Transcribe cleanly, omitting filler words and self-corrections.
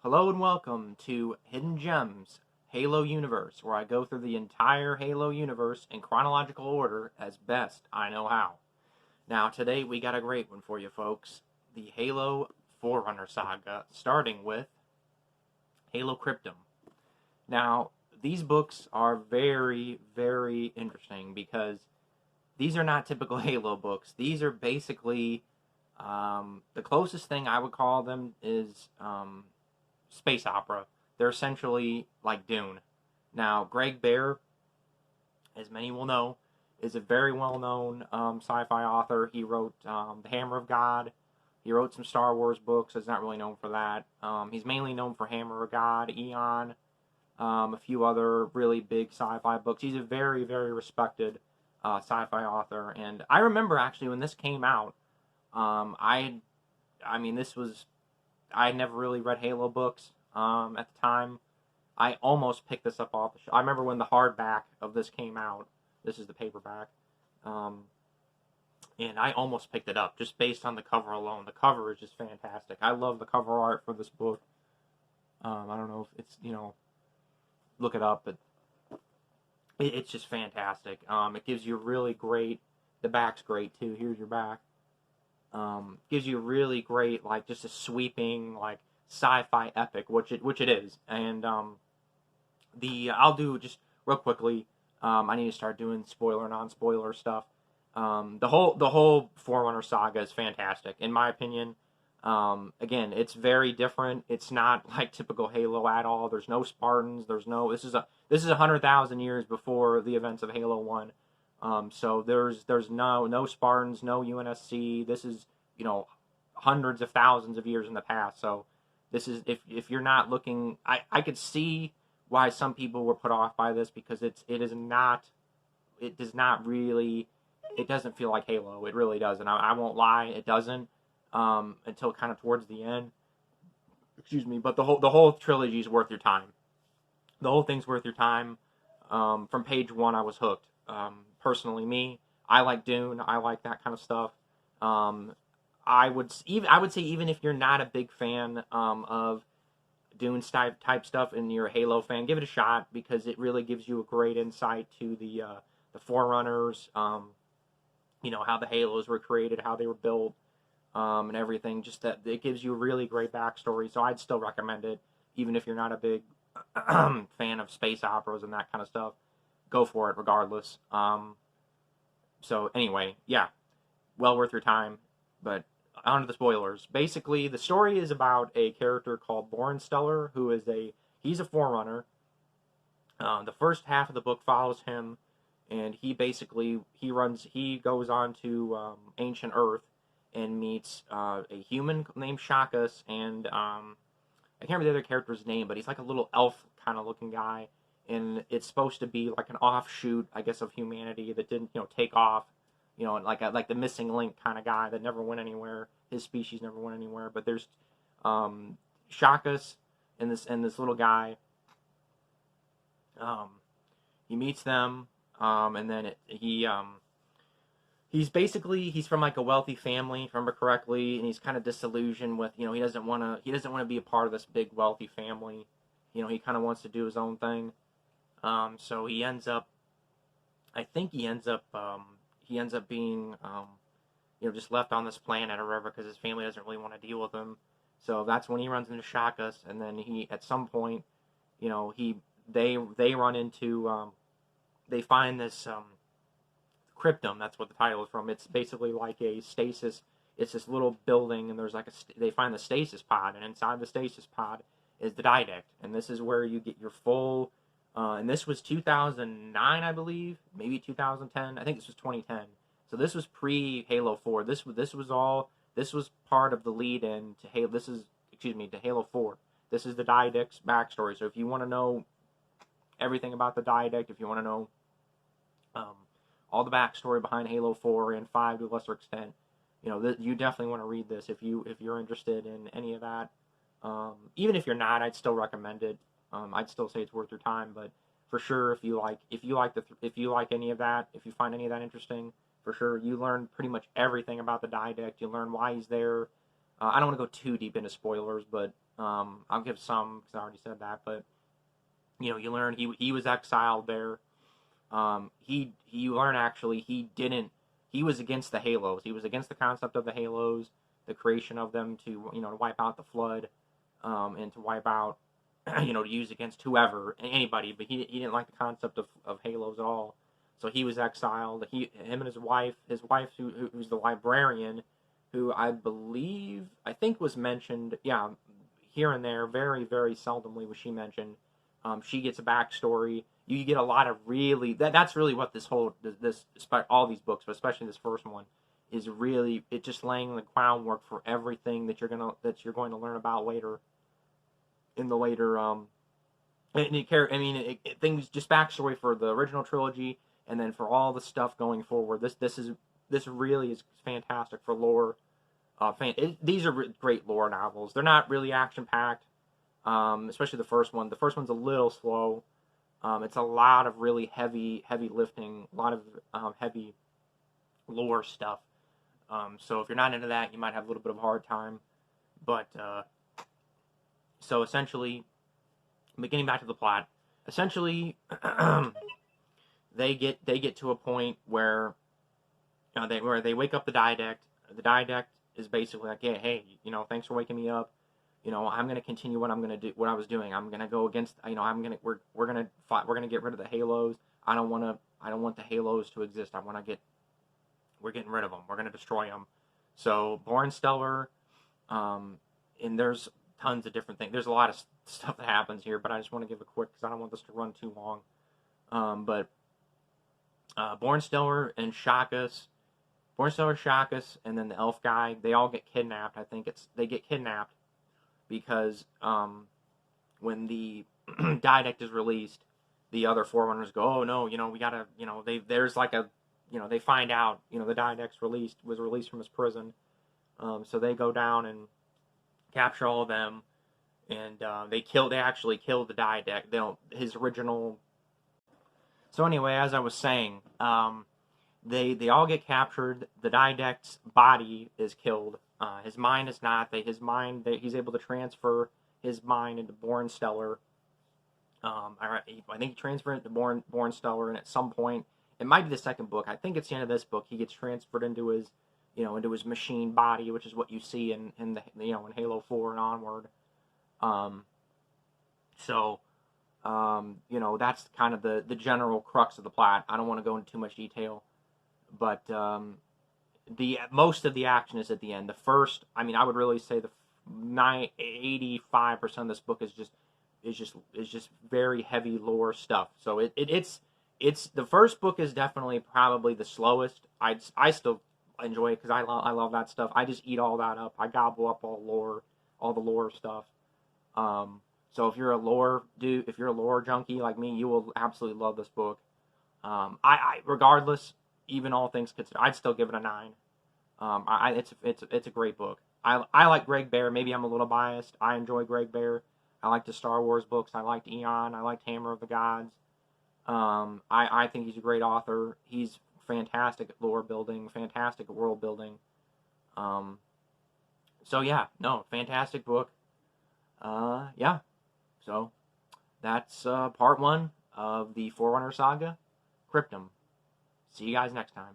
Hello and welcome to Hidden Gems Halo Universe, where I go through the entire Halo universe in chronological order as best I know how. Now, today we got a great one for you folks, the Halo Forerunner saga, starting with Halo Cryptum. Now, these books are very, very interesting because these are not typical Halo books. These are basically the closest thing I would call them is space opera. They're essentially like Dune. Now, Greg Bear, as many will know, is a very well-known sci-fi author. He wrote The Hammer of God. He wrote some Star Wars books. He's not really known for that. He's mainly known for Hammer of God, Eon, a few other really big sci-fi books. He's a very, very respected sci-fi author. And I remember actually when this came out, this was I had never really read Halo books at the time. I almost picked this up off the shelf. I remember when the hardback of this came out. This is the paperback. And I almost picked it up just based on the cover alone. The cover is just fantastic. I love the cover art for this book. I don't know if it's, look it up, but it's just fantastic. It gives you really great, the back's great too. Here's your back. Gives you really great, like, just a sweeping, like, sci-fi epic, which it is. And I'll do just real quickly. I need to start doing spoiler, non-spoiler stuff. The whole Forerunner saga is fantastic, in my opinion. Again, it's very different. It's not like typical Halo at all. There's no Spartans. This is 100,000 years before the events of Halo 1. So there's no Spartans, no UNSC. This is, hundreds of thousands of years in the past. So this is, if you're not looking, I could see why some people were put off by this, because it doesn't feel like Halo. It really doesn't. I won't lie, it doesn't, until kind of towards the end. Excuse me, but the whole trilogy is worth your time. The whole thing's worth your time. From page one, I was hooked. Personally, I like Dune. I like that kind of stuff. I would say even if you're not a big fan of Dune type stuff and you're a Halo fan, give it a shot, because it really gives you a great insight to the Forerunners. How the Halos were created, how they were built, and everything. Just that it gives you a really great backstory. So I'd still recommend it, even if you're not a big fan of space operas and that kind of stuff. Go for it regardless. So anyway, yeah, well worth your time. But on to the spoilers. Basically, the story is about a character called Boren Stellar, he's a Forerunner. The first half of the book follows him, and he goes on to ancient Earth and meets a human named Shakus, and I can't remember the other character's name, but he's like a little elf kind of looking guy. And it's supposed to be like an offshoot, I guess, of humanity that didn't, take off, like the missing link kind of guy that never went anywhere. His species never went anywhere. But there's Shakus and this little guy. He meets them, and then he's from like a wealthy family, if I remember correctly, and he's kind of disillusioned with, he doesn't want to be a part of this big wealthy family. He kind of wants to do his own thing. So he ends up being, just left on this planet or whatever, because his family doesn't really want to deal with him. So that's when he runs into Shakus, and then at some point, they run into, they find this, Cryptum. That's what the title is from. It's basically like a stasis. It's this little building, and there's like they find the stasis pod, and inside the stasis pod is the didact, and this is where you get your full. And this was 2009, I believe, maybe 2010. I think this was 2010. So this was pre-Halo 4. This was part of the lead-in to Halo. To Halo 4. This is the Didact's backstory. So if you want to know everything about the Didact, if you want to know all the backstory behind Halo 4 and 5 to a lesser extent, you definitely want to read this if you're interested in any of that. Even if you're not, I'd still recommend it. I'd still say it's worth your time, but for sure, if you like any of that, if you find any of that interesting, for sure, you learn pretty much everything about the Didact. You learn why he's there, I don't want to go too deep into spoilers, but I'll give some because I already said that. But you learn he was exiled there. You learn actually he was against the Halos. He was against the concept of the Halos, the creation of them to wipe out the flood, and to wipe out to use against whoever, anybody. But he didn't like the concept of Halos at all. So he was exiled. Him and his wife who's the librarian, who I think was mentioned, yeah, here and there, very, very seldomly was she mentioned. She gets a backstory. You get a lot of really, that's really what all these books, but especially this first one, is really, it just laying the groundwork for everything that you're going to learn about later, in the later, things, just backstory for the original trilogy, and then for all the stuff going forward. This really is fantastic for lore. These are great lore novels. They're not really action packed, especially the first one. The first one's a little slow. It's a lot of really heavy lifting, a lot of heavy lore stuff. So if you're not into that, you might have a little bit of a hard time. But so essentially, getting back to the plot, essentially, they get to a point where they wake up the didact. The didact is basically like, hey, thanks for waking me up. I'm going to continue what I'm going to do, what I was doing. I'm going to go against, we're going to fight, we're going to get rid of the Halos. I don't want the Halos to exist. We're getting rid of them. We're going to destroy them. So Bornstellar, and there's tons of different things. There's a lot of stuff that happens here, but I just want to give a quick, because I don't want this to run too long. But Bornstellar and Shakkus, and then the elf guy, they all get kidnapped. I think they get kidnapped because when the didact is released, the other Forerunners go, oh no, we gotta, there's like a, they find out, the didact was released from his prison, so they go down and capture all of them, and they actually killed the didact, his original. So anyway, as I was saying, they all get captured. The didact's body is killed. His mind is not. He's able to transfer his mind into Bornstellar. I think he transferred it to Bornstellar, and at some point, it might be the second book. I think it's the end of this book. He gets transferred into his machine body, which is what you see in Halo 4 and onward. That's kind of the general crux of the plot. I don't want to go into too much detail, but most of the action is at the end. The first, I would really say 85% of this book is just very heavy lore stuff. So it's the first book is definitely probably the slowest. I still enjoy it because I love that stuff. I just eat all that up. I gobble up all the lore stuff. So if you're a lore junkie like me, you will absolutely love this book. Regardless, even all things considered, I'd still give it a 9. It's a great book. I like Greg Bear. Maybe I'm a little biased. I enjoy Greg Bear. I like the Star Wars books. I liked Eon. I liked Hammer of the Gods. I think he's a great author. He's fantastic at lore building, fantastic at world building. So yeah, no, fantastic book. Yeah. So that's part 1 of the Forerunner saga, Cryptum. See you guys next time.